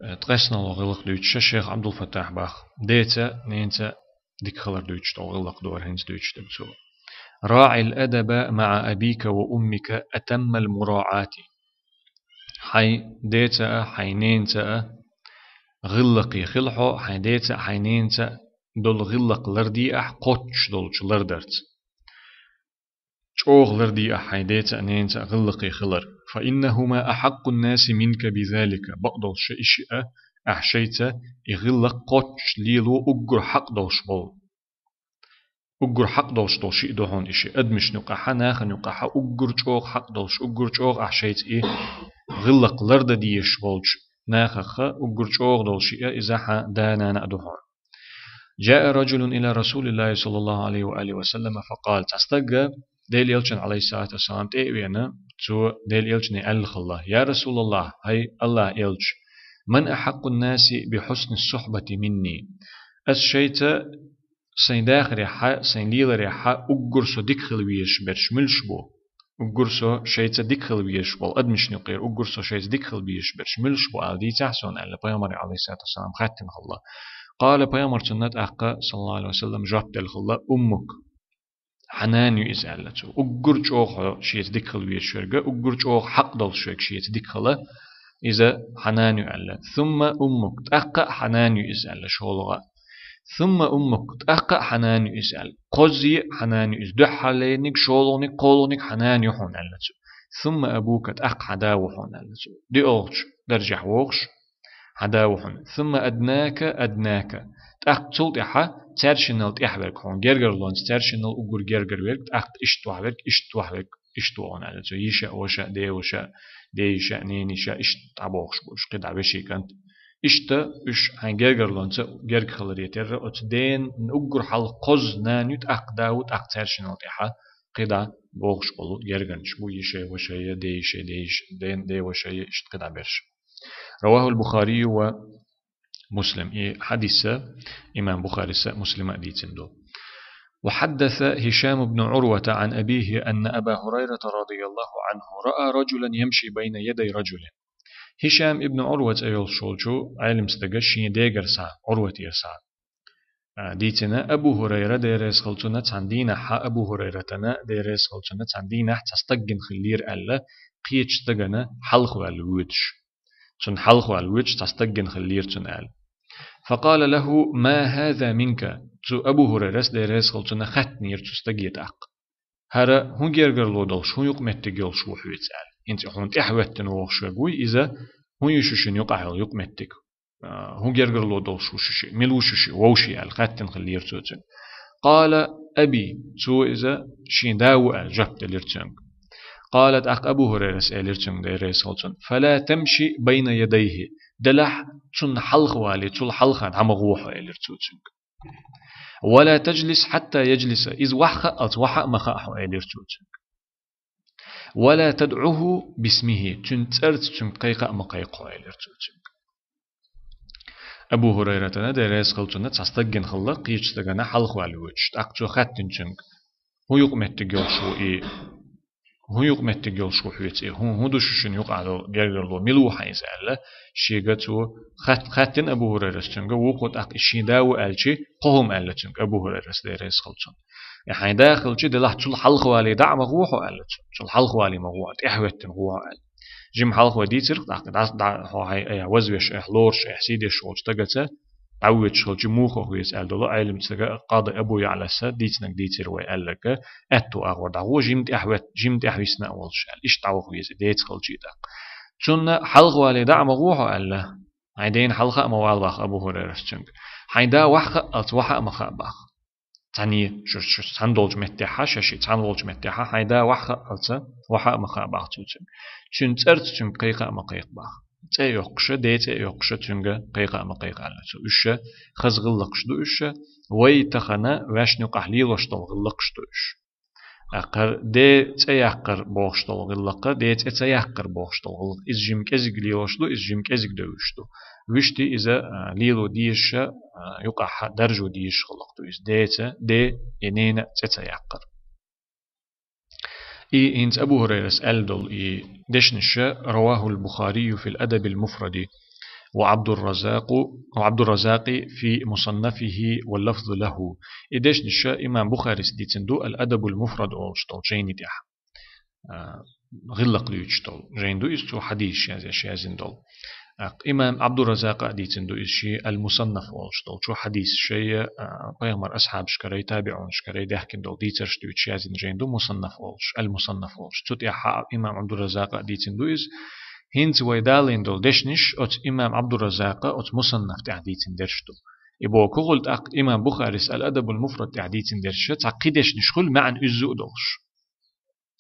تقسنا غلق دوتش الشيخ عبد الفتاح باخ ديتا نينتا ديك خلر دوتش تو غلق دور هنز دوتش تبسو راعي الأدب مع أبيك وأمك أتم المراعاة حي ديتا حينينتا غلقي خلحو حي ديتا حينينتا دول غلق لردي أح قوتش دولش لردرت شوغ لردي أح حي ديتا نينتا غلقي خلر فإنهما أحق الناس منك بذلك بقدل شيء أحشيت يغلق قوتش ليلو أجر حق دوش بول أجر حق دوش دوش شيء دهون إشي أدمش نقاحة ناخ نقاحة أجر شوغ حق دوش أجر شوغ أحشيت إيه غلق لرد ديش بولش ناخخ أجر شوغ دوش إيه إذا دانا نأدهون جاء رجل إلى رسول الله صلى الله عليه وآله وسلم فقال تستقى ديل يلشن عليه الصلاة والسلام تأوينا تو ديل يلشن ألخ الله يا رسول الله هاي الله يلش من أحق الناس بحسن الصحبة مني الشيط سين داخل يحا سين ليل يحا أجر سو ديكخل ويش برش ملش بو أجر سو شيط ديكخل ويش بو أدمش نقير أجر سو شيط ديكخل ويش برش ملش بو على دي تحسن ألا بيامر عليه الصلاة والسلام ختم الله قال بيامر سنة أحقا صلى الله عليه وسلم جاب دل الله أمك حنان يسألته أجر جوخ شيء ديكخل ويشرجة أجر جوخ حق دل شيء ديكخله إذا حنان يعلى ثم أمك تأقى حنان يسأل شولغا ثم أمك تأقى حنان يسأل قزي حنان يسدح علينك شولونك قولونك حنان يحون ألتو ثم أبوك تأقى حداوحون ألتو دي أوغش درجح ووغش حداوحون ثم أدناك تأقى تلت إحا ترشنال تأحبرك هون جرجر لون ترشنال أقر جرجر ويرك تأقى إشتوحبرك ألتو يشاء وشاء دي وشاء ديشا نينيشا إشت عبوخش بوش قد عبشي كانت إشتا إش هن جرجر لونتا جرج خلريتر أتدين نأجر حال قز نانيت أقداوت أقترشنال تحا قد بوخش بولو جرجنش بو يشي وشي ديشي دين دي وشي إشت قد عبرش رواه البخاري ومسلم حديث إمام بخاري مسلم أديتن دو وحدث هشام بن عروة عن أبيه أن أبا هريرة رضي الله عنه رأى رجلا يمشي بين يدي رجل هشام ابن عروة أيول شولجو علم استقشين ديگر سا عروة يسا ديتنا أبو هريرة ديريس خلطنا تندينا حا أبو هريرة ديريس خلطنا تندينا تستقن خلير ألا قيتش تغنا حلخو الوجه تن حلخو الوجه تستقن خلير تن أل فقال له ما هذا منك تو أبو هريرة ديريس خلطنا ختنير تستقيت أق هرا هون جرجر لو دلش هون يقمت تجيل شو حويت أل انت هون تحوت نوخ شوي إذا هون يشوشن يقعل يقمتك هون جرجر لو دلش وششي ملوششي ووشي أل ختن خلير توتن قال أبي تو إذا شين داو أل جبت ليرتنك قالت أق أبو هريرة ليرتنك ديريس خلطن فلا تمشي بين يديه دلح تن حلخ والي تل حلخان هم غوح ليرتوتنك ولا تجلس حتى يجلس إذ وحخ أتوحق مخاح إليرتوتك ولا تدعوه باسمه تنترت تنقيق مقيق إليرتوتك أبو هريرة ندرس خلطنا تستجن خلق يجتغنا حلق والوجه أقتو خاتن تنك هو يقمت تجول شو إيه هو يقمت تجول شو حيت إيه هو دوششن يقعدو جرجرلو ملو حيز ألا شيغتو خاتن أبو هريرة تنك وقت أق الشيداو ألشي قهم ألا تنك أبو هريرة درس خلطنا يعني داخل جد الله تل حلق والي دع مغوح ألا تل حلق والي مغوح إحوت مغوح ألا جيم حلق ودي ترق دع هو هاي وزوش إحلورش إحسيدش وش تجته عود شو جموخه هو يسأل دلو علم تجا قاضي أبو يعلى سد ديتنك ديتر وقال لك أتو أغور دعوه جيمت أحوسنا أول شال إيش تعوه هو يسأل ديت خل جيدا شن حلق والي دع مغوح ألا عيدين حلقة موال باخ أبو هريرة تنك حيدا وحق أتوحق مخابخ تاني شو تندولج متحة شاشي تندولج متحة حيدا وحق مخابخ توتن شن ترت تن قيقة مقيق باخ تأيقش ديت أيقش تنجا قيقة مقيق على تو إيش خزغلقش دو إيش ويتخنا واش نقح ليلوش تلغلقش دو إيش أقر دي تأيقر بوش تلغلق دي تأيقر بوش تلغلق إز جيم كزق ليلوش دو إز جيم كزق دو إيش دو وشتي إذا ليلو ديش يقح درجو ديش خلق دو إز ديت دي ينين تأيقر إنت أبو هريرة ألدل دشنش رواه البخاري في الأدب المفرد وعبد الرزاق في مصنفه واللفظ له. إدش نشا إمام بخاري ديتندو الأدب المفرد أولشتو جيني ديح غلق ليوشتو جيندو إستو حديث يعني شيازين دول. إمام عبد الرزاق ديتندو إشي المصنف أولشتو شو حديث شيء بيغمر أصحاب شكري تابعون شكري ديحكن دول ديترش دو شيازين جيندو مصنف أولش المصنف أولش توت إمام عبد الرزاق ديتندو إز هينز ويدالين دول دشنش أت إمام عبد الرزاق أت مصنف تعديتن درشتو إبو كغلت إمام بخاري الأدب المفرد تعديتن درشة تعقيدش نشخل معن أزو دولش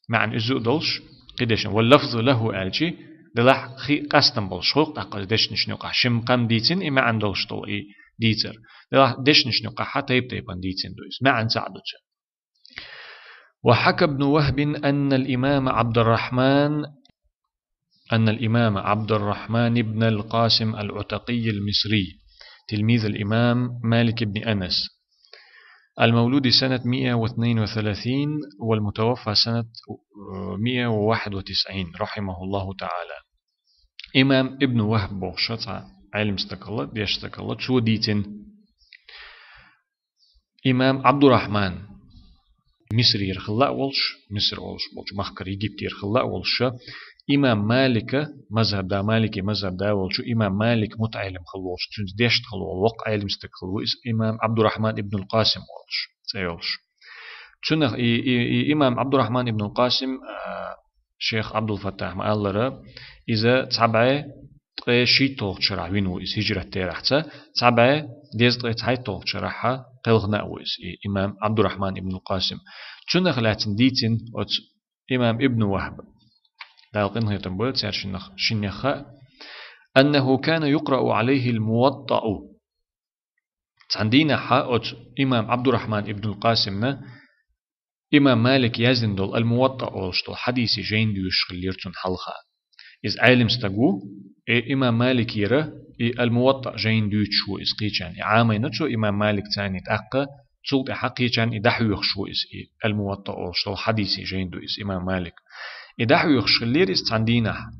معن أزو دولش قدش واللفظ له ألجي دلح خي قستم بالشوق تقل دشنش نقع شم قم ديتن إما عن دولش طو إي ديتر دلح دشنش نقع حتى يبتيبان ديتن دويس معن سعدوش. وحكى ابن وهب أن الإمام عبد الرحمن بن القاسم العتقي المصري تلميذ الإمام مالك بن أنس المولود سنة 132 والمتوفى سنة 191 رحمه الله تعالى. إمام ابن وهب بوشة علم استقلت بيشتقلت شو ديتن إمام عبد الرحمن مصري يرخلاء ولش مصر ولش بولش مخكر يجيبت يرخلاء ولش إمام مالك مذهب دا مالكي مذهب دا ولشو إمام مالك متعلم خلوش تنز ديشت خلو الوقت علم استقلو إمام عبد الرحمن ابن القاسم ولش سيولش تنخ إمام عبد الرحمن ابن القاسم شيخ عبد الفتاح ما الله إذا تبعه شي طول شرع وينو إز هجرة تيرحتا تبعه ديز تاي طول شرعها قلغنا ويس إمام عبد الرحمن ابن القاسم تنخ لاتن ديتن إمام ابن وهب دالقين هي تنبول تسير شنخاء أنه كان يقرأ عليه الموطأ عندنا حاء إمام عبد الرحمن ابن القاسم إمام مالك يزن دول الموطأ أولشتو حديثي جين ديوش خليرتون حلقة إذ عالم استقو إمام مالك يرى الموطأ جين ديوش شو إذ قيشان عامين شو إمام مالك تاني تأقى تسلط حقيقان إدحيوخ شو إذ الموطأ أولشتو حديثي جين دو إذ إمام مالك إدحيوخ خلير إذ عندنا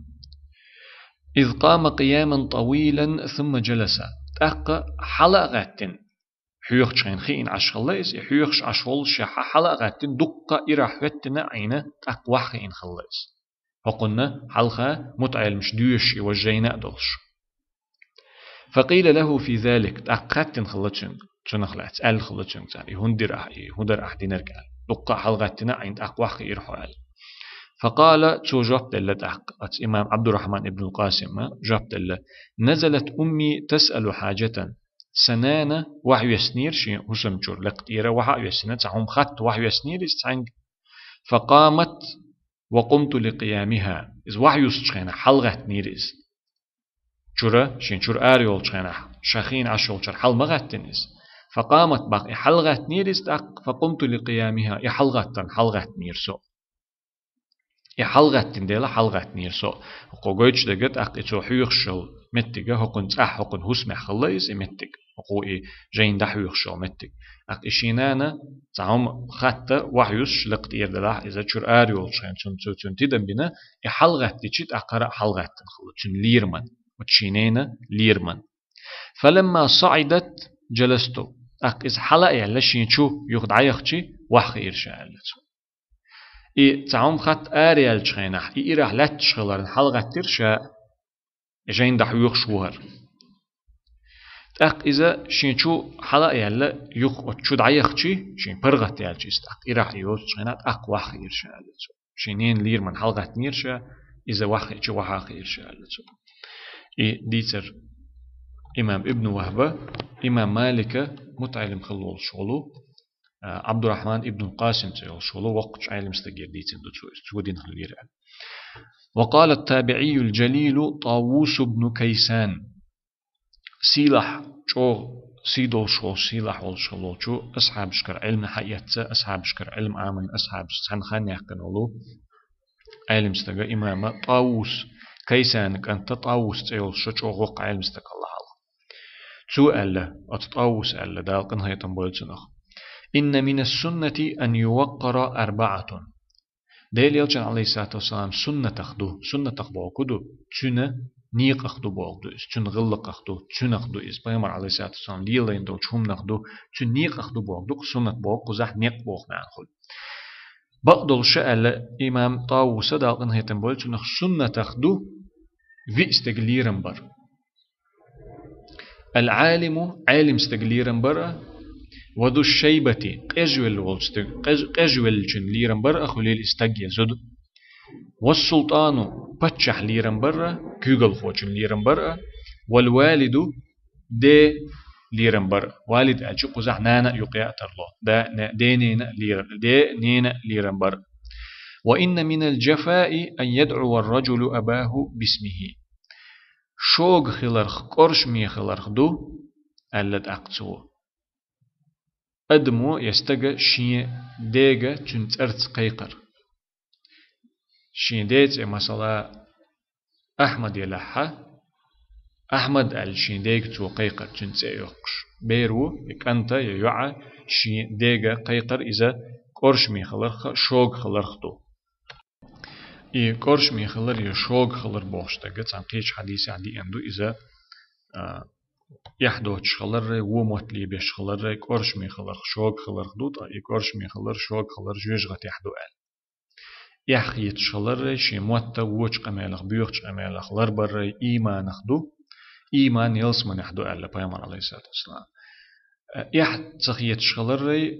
إذ قام قياما طويلا ثم جلس تأقى حلقة حيوخ شين خين عشخلص حيوخ عشول شح حلقة دقة إرحوتنا عينه تقوى خين خلص فقلنا حلقة متعل مش ديوش وجينا دولش فقيل له في ذلك تأقت خلصن تنخلت أل خلصن تاني هندر أحدينر قال دقة حلقتنا عين تقوى خين إرحوال فقال تو جبت الله إمام عبد الرحمن ابن القاسم جبت الله نزلت أمي تسأل حاجة سنانة وحي يسنير شيء هسم جور لقتيرة وحي يسنير تعهم خط وحي يسنير استعنق فقامت وقمت لقيامها إذ وحي يسجينا حلغة نيرز جورة شين جور آريول جينا شخين عشول جر حل مغتنز فقامت باقي حلغة نيرز فقمت لقيامها حلغة نيرسو حلغة ديلا حلغة نيرسو وقوجش دقت أقيتو حيوخشل متجه هقن صح هقن هسمع خليس متج وقوي جين دحيوخ شو متج أقيشينانا تعم خطة وحيوش لقتير دلاه إذا شر آريول شين تون تدم بنا حلغة تجيت أقرأ حلغة تنخلو تون ليرمن وتشينينا ليرمن فلما صعدت جلستو إذا حلقة يلا شين شو يخد عيخشي وحخير شالتو تعم خط آريال شينح إيرح لاتشغلر حلغة ترشا جين دحيوخ شوهر إذا شين شو حلقة يلا يخ وتشود عيخشي شين برغت يالشي استق إيرح يوز شينات وحخير شالتو شينين لير من حلغة نيرشا إذا وحخير شالتو ديتر إمام ابن وهبة إمام مالك متعلم خلول شغلو عبد الرحمن ابن القاسم تيول شغلو وقت علم استجير ديتن تودين خلير. وقال التابعي الجليل طاووس بن كيسان سيلح شو سيدول شو سيلح والشغلو شو أصحاب شكر علم حياته أصحاب شكر علم آمن أصحاب سنخان يحكنولو علم استجا إمام طاووس كيسان كانت طاووس تيول شو وقع علم استجا الله شو ألا أتطاووس ألا دالقن هي تنبولتنخ إن من السنة أن يوقر أربعة ديل يلجن عليه الصلاة والسلام سنة تخدو بوكدو تنة نيق أخدو بوغدو إس تون غلق أخدو تون أخدو إس بيامر عليه الصلاة والسلام ليلين دو تشوم نخدو تون نيق أخدو بوغدو سنة بوغ قزح نيق بوغ ناخل بقدل شأل إمام طاووس دالقن هيتن بول تون سنة أخدو في استقليرن بر العالم عالم استقليرن بر وذو الشيبة قجول جن ليرن بر أخليل استقيا زد والسلطان بتشح ليرن بر كيغل خوشن ليرن بر والوالد دي ليرن بر والد أجو قزح نانا يقيا ترلو دي نينا ليرن بر وإن من الجفاء أن يدعو الرجل أباه باسمه شوق خلرخ قرش مي خلرخ دو ألد أقصو أدمو يستجا شين ديجا تنترت قيقر شين ديت مثلا أحمد يلحى أحمد الشين ديج تو قيقر تنت يقش بيرو يكنت يعى شين ديجا قيقر إذا قرش مي خلرخ شوق خلرخدو إيه قرش مي خلر يشوق خلر بوشتاجا تنقيش حديث عدي أندو إذا يحدو تشخلر وموت لي بيشخلر قرش مي خلر شوق خلر خدو إيه قرش مي خلر شوق خلر جوجغت يحدو آل يحيي تشخلر شي موت ووش قمالخ بيوخش قمالخ لربر إيمان خدو إيمان يلسمن يحدو آل بيامر عليه الصلاة والسلام تخيت شخلر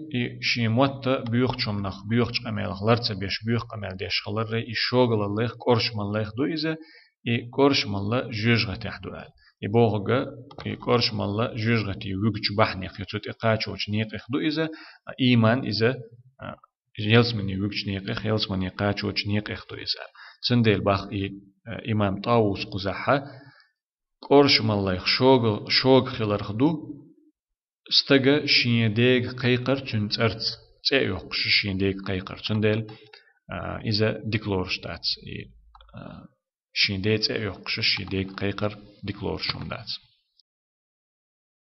شي موت بيوخشم نخ بيوخش قمالخ لرتس بيش بيوخ قمال ديش خلر شوغل الله قرش من الله خدو إذا قرش من الله جوجغت يحدو آل يبوغا قرش من الله جوجغت يوجج بحني خيوتوت إقاچ وش نيق خدو إذا إيمان إذا يلس من يوجج نيق يلس من إقاچ وش نيق خدو إذا سندل باخ إمام طاووس قزحة قرش من الله شوغ خلر خدو استجا شين ديك قيقر تنترت تأيوق شين ديك قيقر تندل إذا ديكلور شتات شين ديك تأيوق شين ديك قيقر ديكلور شوم دات